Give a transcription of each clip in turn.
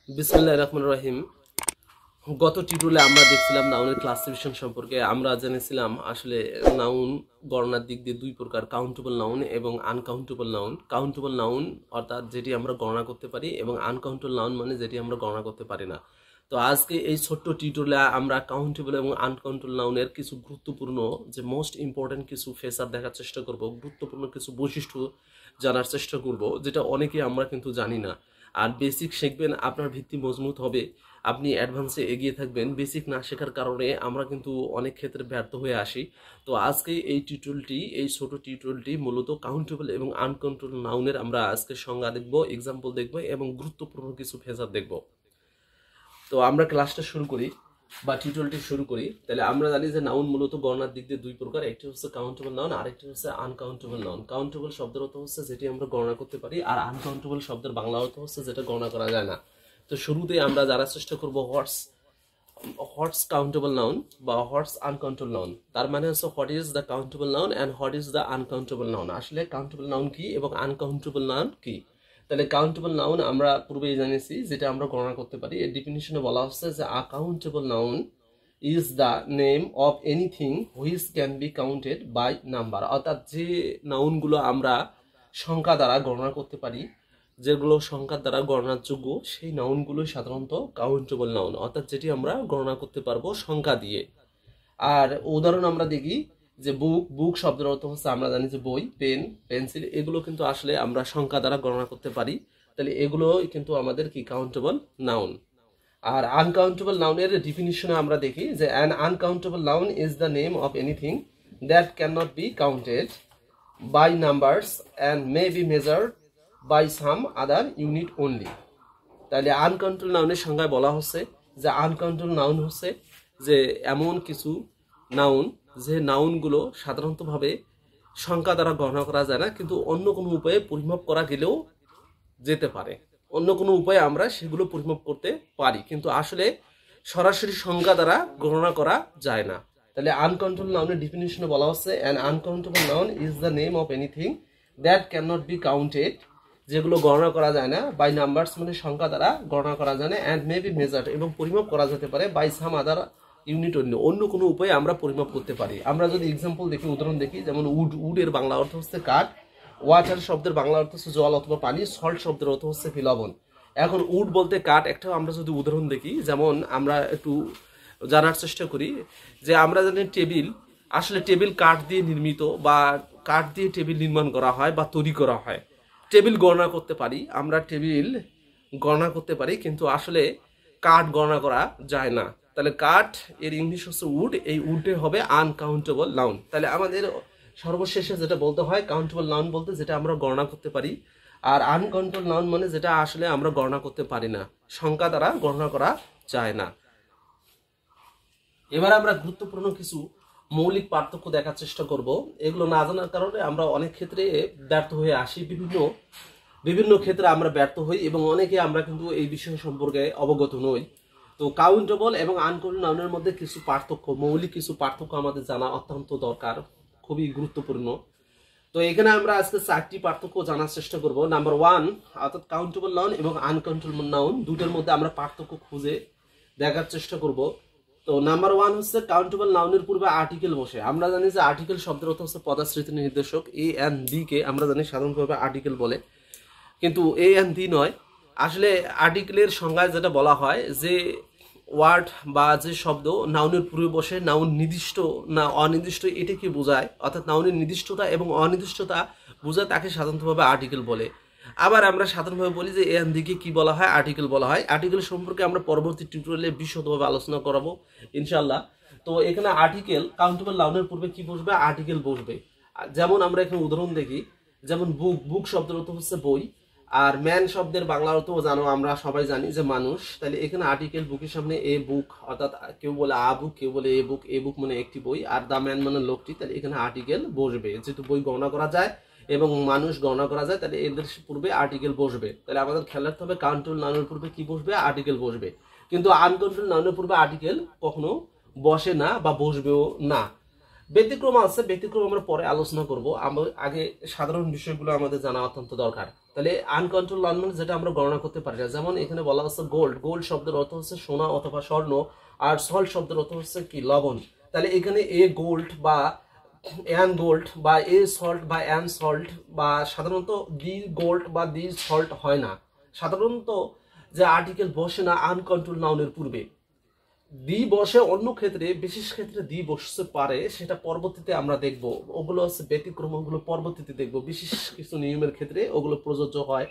বিসমিল্লাহির রহমানির রহিম। গত টিউটোরিয়ালে আমরা দেখছিলাম নাউনের ক্লাসিফিকেশন সম্পর্কে। আমরা জেনেছিলাম আসলে নাউন গণনার দিক দিয়ে দুই প্রকার, কাউন্টেবল নাউন এবং আনকাউন্টেবল নাউন। কাউন্টেবল নাউন অর্থাৎ যেটি আমরা গণনা করতে পারি, এবং আনকাউন্টেবল নাউন মানে যেটি আমরা গণনা করতে পারি না। তো আজকে এই ছোট্ট টিউটোরিয়ালে আমরা কাউন্টেবল এবং আনকাউন্টেবল নাউনের কিছু গুরুত্বপূর্ণ যে মোস্ট ইম্পর্টেন্ট কিছু ফিচার দেখার চেষ্টা করব, গুরুত্বপূর্ণ কিছু বৈশিষ্ট্য জানার চেষ্টা করব, যেটা অনেকেই আমরা কিন্তু জানি না। আর বেসিক শিখবেন, আপনার ভিত্তি মজবুত হবে, আপনি অ্যাডভান্সে এগিয়ে থাকবেন। বেসিক না শেখার কারণে আমরা কিন্তু অনেক ক্ষেত্রে ব্যর্থ হয়ে আসি। তো আজকে এই টিউটোরিয়ালটি, এই ছোট টিউটোরিয়ালটি মূলত কাউন্টেবল এবং আনকাউন্টেবল নাউনের আমরা আজকে সংজ্ঞা দেখব, এক্সাম্পল দেখব এবং গুরুত্বপূর্ণ কিছু ফিচার দেখব। তো আমরা ক্লাসটা শুরু করি বা টিউটোরিয়ালটি শুরু করি। তাহলে আমরা জানি যে নাউন মূলত গণনার দিক দিয়ে দুই প্রকার, একটি হচ্ছে কাউন্টেবল নাউন আর একটি হচ্ছে আনকাউন্টেবল নাউন। কাউন্টেবল শব্দের অর্থ হচ্ছে যেটি আমরা গণনা করতে পারি, আর আনকাউন্টেবল শব্দের বাংলা অর্থ হচ্ছে যেটা গণনা করা যায় না। তো শুরুতেই আমরা জানার চেষ্টা করব হোয়াটস কাউন্টেবল নাউন বা হোয়াটস আনকাউন্টেবল নাউন। তার মানে হচ্ছে what is the countable noun and what is the uncountable noun. আসলে কাউন্টেবল নাউন কি এবং আনকাউন্টেবল নাউন কি। তাহলে কাউন্টেবল নাউন আমরা পূর্বেই জানিয়েছি, যেটা আমরা গণনা করতে পারি। এর ডিফিনিশনে বলা হচ্ছে যে a countable noun is the name of anything which can be counted by number. অর্থাৎ যে নাউনগুলো আমরা সংখ্যা দ্বারা গণনা করতে পারি, যেগুলো সংখ্যার দ্বারা গণনার যোগ্য, সেই নাউনগুলো সাধারণত কাউন্টেবল নাউন, অর্থাৎ যেটি আমরা গণনা করতে পারবো সংখ্যা দিয়ে। আর উদাহরণ আমরা দেখি যে বুক শব্দের অর্থ হচ্ছে, আমরা জানি যে বই, পেন, পেন্সিল, এগুলো কিন্তু আসলে আমরা সংখ্যা দ্বারা গণনা করতে পারি। তাহলে এগুলো কিন্তু আমাদের কি কাউন্টেবল নাউন। আর আনকাউন্টেবল নাউনের ডিফিনিশনে আমরা দেখি যে an uncountable noun is the name of anything that can not be counted by numbers and may be measured by some other unit only. তাহলে আনকাউন্টেবল নাউনের সংজ্ঞায় বলা হচ্ছে যে আনকাউন্টেবল নাউন হচ্ছে যে এমন কিছু নাউন, যে নাউনগুলো সাধারণতভাবে সংখ্যা দ্বারা গণনা করা যায় না, কিন্তু অন্য কোনো উপায়ে পরিমাপ করা গেলেও যেতে পারে। অন্য কোনো উপায়ে আমরা সেগুলো পরিমাপ করতে পারি, কিন্তু আসলে সরাসরি সংখ্যা দ্বারা গণনা করা যায় না। তাহলে আনকাউন্টেবল নাউনের ডিফিনিশনে বলা হচ্ছে an uncountable noun is the name of anything that can not be counted, যেগুলো গণনা করা যায় না, বাই নাম্বারস মানে সংখ্যা দ্বারা গণনা করা যায় না, অ্যান্ড মে বি মেজার্ড এবং পরিমাপ করা যেতে পারে, বাই সাম আদার ইউনিট অন্য কোনো উপায়ে আমরা পরিমাপ করতে পারি। আমরা যদি এক্সাম্পল দেখি, উদাহরণ দেখি, যেমন উডের বাংলা অর্থ হচ্ছে কাঠ, ওয়াটার শব্দের বাংলা অর্থ হচ্ছে জল অথবা পানি, সল্ট শব্দের অর্থ হচ্ছে লবণ। এখন উড বলতে কাঠ, একটা আমরা যদি উদাহরণ দেখি, যেমন আমরা একটু জানার চেষ্টা করি যে আমরা জানি টেবিল, আসলে টেবিল কাঠ দিয়ে নির্মিত বা কাঠ দিয়ে টেবিল নির্মাণ করা হয় বা তৈরি করা হয়। টেবিল গণনা করতে পারি, আমরা টেবিল গণনা করতে পারি, কিন্তু আসলে কাঠ গণনা করা যায় না। তাহলে কাঠ এর ইংলিশ হচ্ছে উড, এই উডে হবে আনকাউন্টেবল নাউন। তাহলে আমাদের সর্বশেষে যেটা বলতে হয়, কাউন্টেবল নাউন বলতে যেটা আমরা গণনা করতে পারি, আর আনকাউন্টেবল নাউন মানে যেটা আসলে আমরা গণনা করতে পারি না, সংখ্যা দ্বারা গণনা করা যায় না। এবার আমরা গুরুত্বপূর্ণ কিছু মৌলিক পার্থক্য দেখার চেষ্টা করব। এগুলো না জানার কারণে আমরা অনেক ক্ষেত্রে ব্যর্থ হয়ে আসি, বিভিন্ন ক্ষেত্রে আমরা ব্যর্থ হই, এবং অনেকে আমরা কিন্তু এই বিষয় সম্পর্কে অবগত নই। তো কাউন্টেবল এবং আনকাউন্টেবল নাউনের মধ্যে কিছু পার্থক্য, মৌলিক কিছু পার্থক্য আমাদের জানা অত্যন্ত দরকার, খুবই গুরুত্বপূর্ণ। তো এখানে আমরা আজকে 4টি পার্থক্য জানার চেষ্টা করব। নাম্বার 1, অর্থাৎ কাউন্টেবল নাউন এবং আনকাউন্টেবল নাউন দুটোর মধ্যে আমরা পার্থক্য খুঁজে দেখার চেষ্টা করব। তো নাম্বার 1 হচ্ছে কাউন্টেবল নাউনের পূর্বে আর্টিকেল বসে। আমরা জানি যে আর্টিকেল শব্দের অর্থ হচ্ছে পদাশ্রিত নির্দেশক, এ এন্ড ডি কে আমরা জানি সাধারণভাবে আর্টিকেল বলে, কিন্তু এ এন্ড ডি নয়। আসলে আর্টিকেলের সংজ্ঞায় যেটা বলা হয় যে ওয়ার্ড বা যে শব্দ নাউনের পূর্বে বসে, নাউন নির্দিষ্ট না অনির্দিষ্ট এটাকে বোঝায়, অর্থাৎ নাউনের নির্দিষ্টতা এবং অনির্দিষ্টতা বোঝায়, তাকে সাধারণতভাবে আর্টিকেল বলে। আবার আমরা সাধারণভাবে বলি যে এ এন্ড ডি কে কি বলা হয়, আর্টিকেল বলা হয়। আর্টিকেল সম্পর্কে আমরা পরবর্তী টিউটোরিয়ালে বিশদভাবে আলোচনা করাবো ইনশাআল্লাহ। তো এখানে আর্টিকেল, কাউন্টেবল নাউনের পূর্বে কি বসবে, আর্টিকেল বসবে। যেমন আমরা এখানে উদাহরণ দেখি, যেমন বুক শব্দের অর্থ হচ্ছে বই, আর ম্যান শব্দের বাংলা অর্থ জানো, আমরা সবাই জানি যে মানুষ। তাহলে এখানে আর্টিকেল বুকের সামনে এ বুক, অর্থাৎ কেউ বলে আ বুক, কেউ বলে এ বুক মানে একটি বই, আর দা ম্যান মানে লোকটি। তাহলে এখানে আর্টিকেল বসবে, যেহেতু বই গণনা করা যায় এবং মানুষ গণনা করা যায়, তাহলে এদের পূর্বে আর্টিকেল বসবে। তাহলে আমাদের খেয়াল রাখতে হবে কাউন্টেবল নাউনের পূর্বে কি বসবে, আর্টিকেল বসবে। কিন্তু আনকাউন্টেবল নাউনের পূর্বে আর্টিকেল কখনো বসে না বা বসবেও না। ব্যতিক্রম আছে, ব্যতিক্রম আমরা পরে আলোচনা করব। আমরা আগে সাধারণ বিষয়গুলো আমাদের জানা অত্যন্ত দরকার। তাহলে আনকন্ট্রোল নাউন মানে যেটা আমরা গণনা করতে পারি না। যেমন এখানে বলা হচ্ছে গোল্ড, গোল্ড শব্দের অর্থ হচ্ছে সোনা অথবা স্বর্ণ, আর সল্ট শব্দের অর্থ হচ্ছে কি লবণ। তাহলে এখানে এ গোল্ড বা অ্যান গোল্ড বা এ সল্ট বা অ্যান সল্ট বা সাধারণত দি গোল্ড বা দি সল্ট হয় না। সাধারণত যে আর্টিকেল বসে না আনকন্ট্রোল নাউনের পূর্বে, দি বসে অন্য ক্ষেত্রে, বিশেষ ক্ষেত্রে দি বসতে পারে, সেটা পরবর্তীতে আমরা দেখব। ওগুলো হচ্ছে ব্যতিক্রম, ওগুলো পরবর্তীতে দেখব। বিশেষ কিছু নিয়মের ক্ষেত্রে ওগুলো প্রযোজ্য হয়,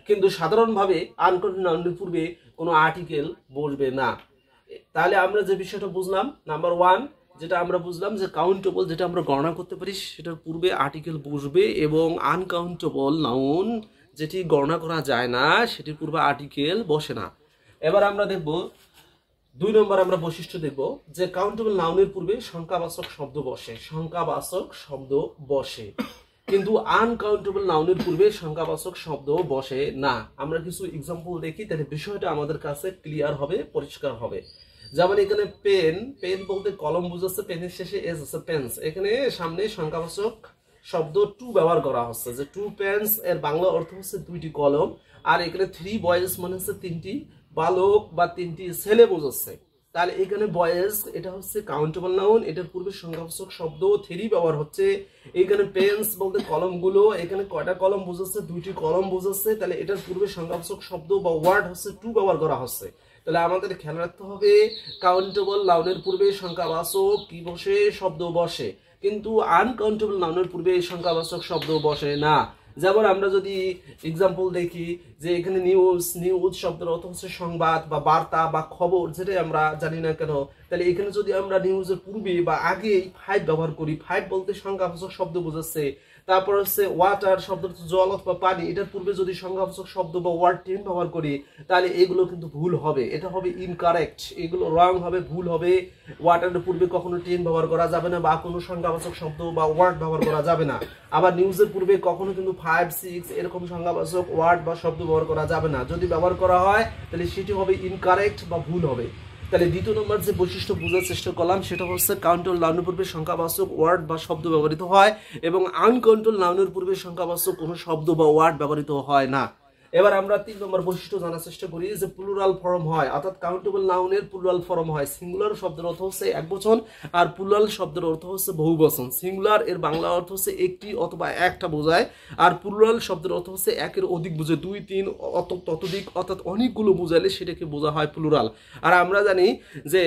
কিন্তু সাধারণভাবে আনকন্ট্রোল নাউনের পূর্বে কোনো আর্টিকেল বসবে না। তাহলে আমরা যে বিষয়টা বুঝলাম, নাম্বার ওয়ান যেটা আমরা বুঝলাম যে কাউন্টেবল যেটা আমরা গণনা করতে পারি সেটার পূর্বে আর্টিকেল বসবে, এবং আনকাউন্টেবল নাউন যেটি গণনা করা যায় না সেটির পূর্বে আর্টিকেল বসে না। এবার আমরা দেখব 2 নম্বর আমরা বৈশিষ্ট্য দেখব যে কাউন্টেবল নাউনের পূর্বে সংখ্যাবাচক শব্দ বসে, সংখ্যাবাচক শব্দ বসে, কিন্তু আনকাউন্টেবল নাউনের পূর্বে সংখ্যাবাচক শব্দ বসে না। আমরা কিছু এক্সাম্পল দেখি, তাহলে বিষয়টা আমাদের কাছে ক্লিয়ার হবে, পরিষ্কার হবে। যেমন এখানে পেন, পেন বলতে কলম বুঝাচ্ছে, পেনের শেষে এস আছে পেন্স, এখানে সামনে সংখ্যাবাচক শব্দ টু ব্যবহার করা হচ্ছে, যে টু পেন্স এর বাংলা অর্থ হচ্ছে 2টি কলম, আর এখানে 3 বয়েজ মানে হচ্ছে 3টি বালক বা 3টি ছেলে বোঝাচ্ছে। তাহলে এখানে বয়েজ এটা হচ্ছে কাউন্টেবল নাউন, এটার পূর্বে সংখ্যাবাচক শব্দ 3 ব্যবহার হচ্ছে। এখানে পেন্স বলতে কলমগুলো, এখানে কয়টা কলম বোঝাচ্ছে? 2টি কলম বোঝাচ্ছে। তাহলে এটার পূর্বে সংখ্যাবাচক শব্দ বা ওয়ার্ড হচ্ছে টু ব্যবহার করা হচ্ছে। তাহলে আমাদের খেয়াল রাখতে হবে কাউন্টেবল নাউনের পূর্বে সংখ্যাবাচক কি বসে? শব্দ বসে, কিন্তু আনকাউন্টেবল নাউনের পূর্বে সংখ্যাবাচক শব্দ বসে না। যেমন আমরা যদি এক্সাম্পল দেখি যে এখানে নিউজ, নিউজ শব্দের অর্থ হচ্ছে সংবাদ বা বার্তা বা খবর, যেটাই আমরা জানি না কেন। তাহলে এখানে যদি আমরা নিউজের পূর্বে বা আগেই 5 ব্যবহার করি, 5 বলতে সংখ্যাবাচক শব্দ বোঝাচ্ছে। তারপর হচ্ছে ওয়াটার শব্দ জল অথবা পানি, এটার পূর্বে যদি সংখ্যাবাচক শব্দ বা ওয়ার্ড 10 ব্যবহার করি, তাহলে এগুলো কিন্তু ভুল হবে, এটা হবে ইনকারেক্ট, এগুলো রং হবে, ভুল হবে। ওয়াটারের পূর্বে কখনো 10 ব্যবহার করা যাবে না, বা কোনো সংখ্যাবাচক শব্দ বা ওয়ার্ড ব্যবহার করা যাবে না। আবার নিউজের পূর্বে কখনো কিন্তু 5, 6 এরকম সংখ্যাবাচক ওয়ার্ড বা শব্দ ব্যবহার করা যাবে না। যদি ব্যবহার করা হয় তাহলে সেটি হবে ইনকারেক্ট বা ভুল হবে। তাহলে দ্বিতীয় নম্বর যে বৈশিষ্ট্য বোঝার চেষ্টা করলাম সেটা হচ্ছে কাউন্টেবল নাউনের পূর্বে সংখ্যাবাচক ওয়ার্ড বা শব্দ ব্যবহৃত হয়, এবং আনকাউন্টেবল নাউনের পূর্বে সংখ্যাবাচক কোনো শব্দ বা ওয়ার্ড ব্যবহৃত হয় না। এবার আমরা 3 নম্বর বৈশিষ্ট্য জানার চেষ্টা করি যে প্লুরাল ফর্ম হয়, অর্থাৎ কাউন্টেবল নাউনের প্লুরাল ফর্ম হয়। সিঙ্গুলার শব্দের অর্থ হচ্ছে একবচন, আর প্লুরাল শব্দের অর্থ হচ্ছে বহুবচন। সিঙ্গুলার এর বাংলা অর্থ হচ্ছে একটি অথবা একটা বোঝায়, আর প্লুরাল শব্দের অর্থ হচ্ছে একের অধিক বোঝায়, 2, 3 ততোধিক, অর্থাৎ অনেকগুলো বোঝালে সেটাকে বোঝা হয় প্লুরাল। আর আমরা জানি যে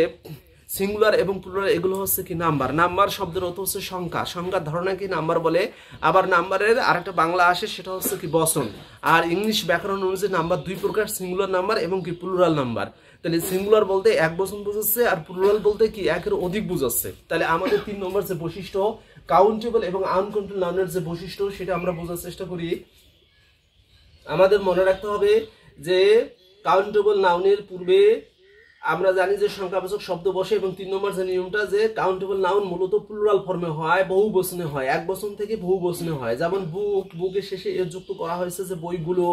সিঙ্গুলার এবং প্লুরাল এগুলো হচ্ছে কি নাম্বার, নাম্বার শব্দের অর্থ হচ্ছে সংখ্যা, সংখ্যার ধারণা কি নাম্বার বলে। আবার নাম্বারের আরেকটা বাংলা আসে সেটা হচ্ছে কি বচন। আর ইংলিশ ব্যাকরণ অনুযায়ী নাম্বার 2 প্রকার, সিঙ্গুলার নাম্বার এবং কি প্লুরাল নাম্বার। তাহলে সিঙ্গুলার বলতে এক বচন বোঝাচ্ছে, আর প্লুরাল বলতে কি একের অধিক বোঝাচ্ছে। তাহলে আমাদের 3 নম্বর যে বৈশিষ্ট্য কাউন্টেবল এবং আনকাউন্টেবল নাউনের যে বৈশিষ্ট্য সেটা আমরা বোঝার চেষ্টা করি। আমাদের মনে রাখতে হবে যে কাউন্টেবল নাউনের পূর্বে আমরা জানি যে সংখ্যাবাচক শব্দ বসে, এবং 3 নম্বর যে নিয়মটা যে কাউন্টেবল নাউন মূলত প্লুরাল ফর্মে হয়, বহু বচনে হয়, এক বচন থেকে বহু বচনে হয়। যেমন বুক, বুকের শেষে এর যুক্ত করা হয়েছে যে বইগুলো,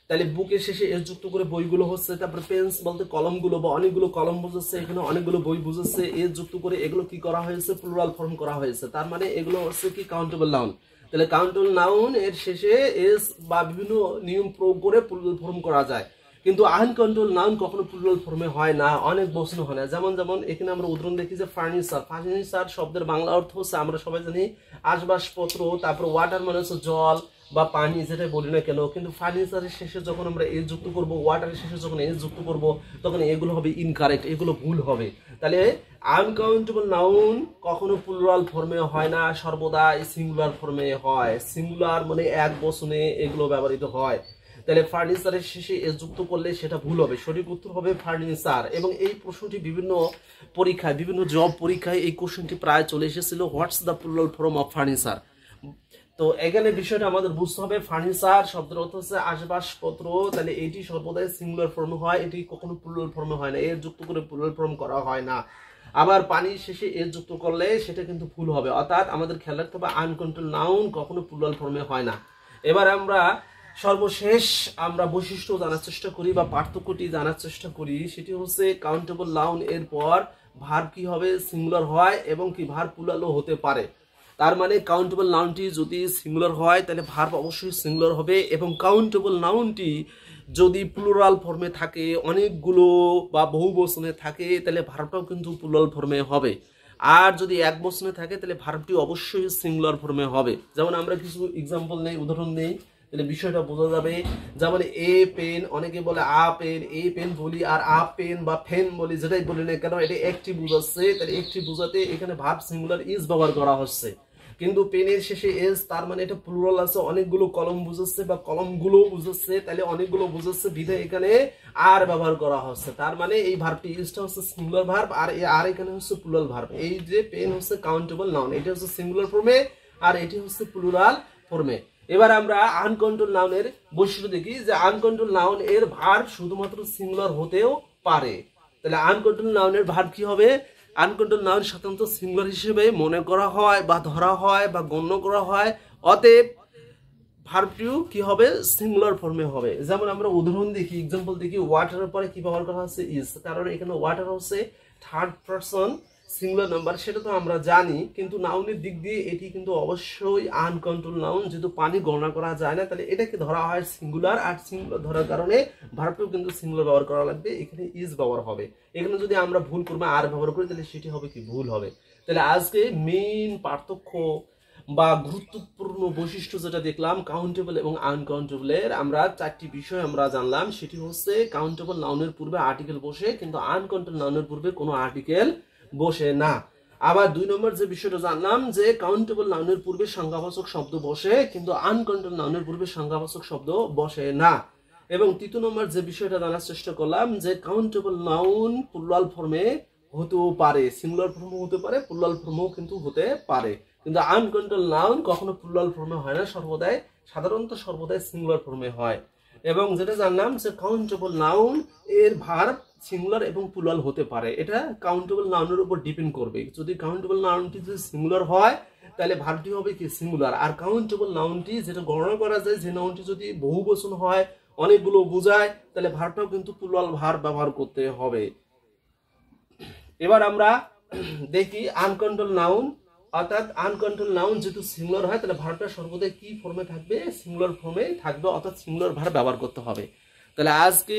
তাহলে বুকের শেষে এর যুক্ত করে বইগুলো হচ্ছে। তারপরে পেন্স বলতে কলমগুলো বা অনেকগুলো কলম বোঝাচ্ছে, এখানে অনেকগুলো বই বোঝাচ্ছে, এর যুক্ত করে এগুলো কি করা হয়েছে? প্লুরাল ফর্ম করা হয়েছে। তার মানে এগুলো হচ্ছে কি কাউন্টেবল নাউন। তাহলে কাউন্টেবল নাউন এর শেষে এস বা বিভিন্ন নিয়ম প্রয়োগ করে প্লুরাল ফর্ম করা যায়, কিন্তু আনকাউন্টেবল নাউন কখনো প্লুরাল ফর্মে হয় না, অনেক বচনে হয় না। যেমন যেমন এখানে আমরা উদাহরণ দেখি যে ফার্নিচার, ফার্নিচার শব্দের বাংলা অর্থ হচ্ছে আমরা সবাই জানি আসবাবপত্র। তারপর ওয়াটার মানে হচ্ছে জল বা পানি, যেটা বলি না কেন, কিন্তু ফার্নিচারের শেষে যখন আমরা এ যুক্ত করব, ওয়াটারের শেষে যখন এ যুক্ত করব, তখন এগুলো হবে ইনকারেক্ট, এগুলো ভুল হবে। তাহলে আনকাউন্টেবল নাউন কখনো প্লুরাল ফর্মে হয় না, সর্বদা সিঙ্গুলার ফর্মে হয়। সিঙ্গুলার মানে এক বচনে এগুলো ব্যবহৃত হয়। তাহলে ফার্নিচারের শেষে এস যুক্ত করলে সেটা ভুল হবে, সঠিক উত্তর হবে ফার্নিচার। এবং এই প্রশ্নটি বিভিন্ন পরীক্ষায়, বিভিন্ন জব পরীক্ষায় এই কোশ্চেনটি প্রায় চলে এসেছিল, what's the plural form of furniture. তো এখানে বিষয়টা আমাদের বুঝতে হবে, ফার্নিচার শব্দের অর্থ হচ্ছে আসবাবপত্র, তাহলে এটি সর্বদাই সিঙ্গুলার ফর্মে হয়, এটি কখনো প্লুরাল ফর্মে হয় না, এর যুক্ত করে প্লুরাল ফর্ম করা হয় না। আবার পানির শেষে এর যুক্ত করলে সেটা কিন্তু ভুল হবে, অর্থাৎ আমাদের খেয়াল রাখতে হবে আনকাউন্টেবল নাউন কখনো প্লুরাল ফর্মে হয় না। এবার আমরা সর্বশেষ আমরা বৈশিষ্ট্য জানার চেষ্টা করি বা পার্থক্যটি জানার চেষ্টা করি, সেটি হচ্ছে কাউন্টেবল নাউন এর পর ভার্ব কি হবে? সিঙ্গুলার হয়, এবং কি ভার্ব প্লুরালও হতে পারে। তার মানে কাউন্টেবল নাউনটি যদি সিঙ্গুলার হয় তাহলে ভার্ব অবশ্যই সিঙ্গুলার হবে, এবং কাউন্টেবল নাউনটি যদি প্লুরাল ফর্মে থাকে, অনেকগুলো বা বহু বচনে থাকে, তাহলে ভার্বটাও কিন্তু প্লুরাল ফর্মে হবে। আর যদি এক বচনে থাকে তাহলে ভার্বটি অবশ্যই সিঙ্গুলার ফর্মে হবে। যেমন আমরা কিছু এক্সাম্পল নেই, উদাহরণ নেই, তাহলে বিষয়টা বোঝা যাবে। যেমন এ পেন, অনেকে বলে আ পেন, এ পেন বলি, আর আ পেন বা ফেন বলি, যেটাই বলি না কেন এটা একটি বুঝাচ্ছে, তাহলে একটি বুঝাতে এখানে ভার্ব সিঙ্গুলার ইজ ব্যবহার করা হচ্ছে। কিন্তু পেনের শেষে এস, তার মানে এটা প্লুরাল আছে, অনেকগুলো কলম বুঝাচ্ছে বা কলমগুলো বুঝাচ্ছে, তাহলে অনেকগুলো বুঝাচ্ছে বিধায় এখানে আর ব্যবহার করা হচ্ছে। তার মানে এই ভার্বটি ইজটা হচ্ছে সিঙ্গুলার ভার্ব, আর এখানে হচ্ছে প্লুরাল ভার্ব। এই যে পেন হচ্ছে কাউন্টেবল নাউন, এটা হচ্ছে সিঙ্গুলার ফর্মে আর এটি হচ্ছে প্লুরাল ফর্মে। এবার আমরা আনকাউন্টেবল নাউনের বৈশিষ্ট্য দেখি, যে আনকাউন্টেবল নাউন এর ভার্ব শুধুমাত্র সিঙ্গুলার হতেও পারে। তাহলে আনকাউন্টেবল নাউনের ভার্ব কি হবে? আনকাউন্টেবল নাউন সাধারণত সিঙ্গুলার হিসেবে মনে করা হয় বা ধরা হয় বা গণ্য করা হয়, অতএব ভার্বটিও কি হবে? সিঙ্গুলার ফর্মে হবে। যেমন আমরা উদাহরণ দেখি, এক্সাম্পল দেখি, ওয়াটারের পরে কি ব্যবহার করা হচ্ছে? ইজ, কারণ এখানে ওয়াটার হচ্ছে থার্ড পারসন সিঙ্গুলার নাম্বার, সেটা তো আমরা জানি, কিন্তু নাউনের দিক দিয়ে এটি কিন্তু অবশ্যই আনকাউন্টেবল নাউন, যেহেতু পানি গণনা করা যায় না, তাহলে এটাকে ধরা হয় সিঙ্গুলার, আর সিঙ্গুলার ধরার কারণে ভার্বটিও কিন্তু সিঙ্গুলার ব্যবহার করা লাগবে, এখানে ইজ ব্যবহার হবে। এখানে যদি আমরা ভুল করবো আর ব্যবহার করি তাহলে সেটি হবে কি? ভুল হবে। তাহলে আজকে মেইন পার্থক্য বা গুরুত্বপূর্ণ বৈশিষ্ট্য যেটা দেখলাম কাউন্টেবল এবং আনকাউন্টেবলের, আমরা চারটি বিষয় আমরা জানলাম। সেটি হচ্ছে কাউন্টেবল নাউনের পূর্বে আর্টিকেল বসে, কিন্তু আনকাউন্টেবল নাউনের পূর্বে কোনো আর্টিকেল বসে না। আবার 2 নম্বর যে বিষয়টা জানলাম, যে কাউন্টেবল নাউনের পূর্বে সংজ্ঞাবাচক শব্দ বসে, কিন্তু আনকাউন্টেবল নাউনের পূর্বে সংজ্ঞাবাচক শব্দ বসে না। এবং 3 নম্বর যে বিষয়টা জানার চেষ্টা করলাম, যে কাউন্টেবল নাউন প্লুরাল ফর্মে হতেও পারে, সিঙ্গুলার ফর্মও হতে পারে, প্লুরাল ফর্মও কিন্তু হতে পারে, কিন্তু আনকাউন্টেবল নাউন কখনো প্লুরাল ফর্মে হয় না, সাধারণত সর্বদাই সিঙ্গুলার ফর্মে হয়। এবং যেটা জানলাম যে কাউন্টেবল নাউন এর ভার্ব সিঙ্গুলার এবং প্লুরাল হতে পারে, এটা কাউন্টেবল নাউনের উপর ডিপেন্ড করবে। যদি কাউন্টেবল নাউনটি যদি সিঙ্গুলার হয় তাহলে ভার্বটি হবে কি? সিঙ্গুলার। আর কাউন্টেবল নাউনটি যেটা গণনা করা যায়, যে নাউনটি যদি বহু বচন হয়, অনেকগুলো বোঝায়, তাহলে ভার্বটাও কিন্তু প্লুরাল ভার্ব ব্যবহার করতে হবে। এবার আমরা দেখি আনকাউন্টেবল নাউন, অর্থাৎ আনকাউন্টেবল নাউন যেহেতু সিঙ্গুলার হয়, তাহলে ভার্বটা সর্বদাই কি ফর্মে থাকবে? সিঙ্গুলার ফর্মে থাকবে, অর্থাৎ সিঙ্গুলার ভার্ব ব্যবহার করতে হবে। তাহলে আজকে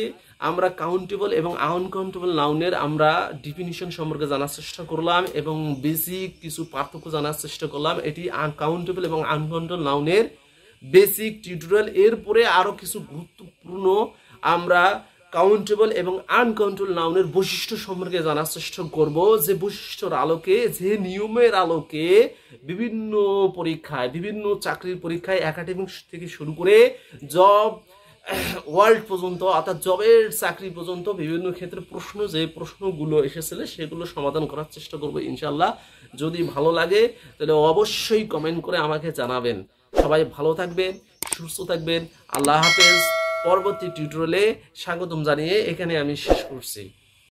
আমরা কাউন্টেবল এবং আনকাউন্টেবল নাউনের আমরা ডিফিনিশন সম্পর্কে জানার চেষ্টা করলাম এবং বেসিক কিছু পার্থক্য জানার চেষ্টা করলাম। এটি কাউন্টেবল এবং আনকাউন্টেবল নাউনের বেসিক টিউটোরিয়াল। এরপরে আরো কিছু গুরুত্বপূর্ণ আমরা কাউন্টেবল এবং আনকাউন্টেবল নাউনের বৈশিষ্ট্য সম্পর্কে জানার চেষ্টা করব, যে বৈশিষ্ট্যর আলোকে, যে নিয়মের আলোকে বিভিন্ন পরীক্ষায়, বিভিন্ন চাকরির পরীক্ষায়, একাডেমিক থেকে শুরু করে জব ওয়ার্ল্ড পর্যন্ত, অর্থাৎ জবের চাকরি পর্যন্ত বিভিন্ন ক্ষেত্রে যে প্রশ্নগুলো এসেছিল সেগুলো সমাধান করার চেষ্টা করব ইনশাল্লাহ। যদি ভালো লাগে তাহলে অবশ্যই কমেন্ট করে আমাকে জানাবেন। সবাই ভালো থাকবেন, সুস্থ থাকবেন। আল্লাহ হাফেজ। পরবর্তী টিউটোরিয়ালে স্বাগতম জানিয়ে এখানে আমি শেষ করছি।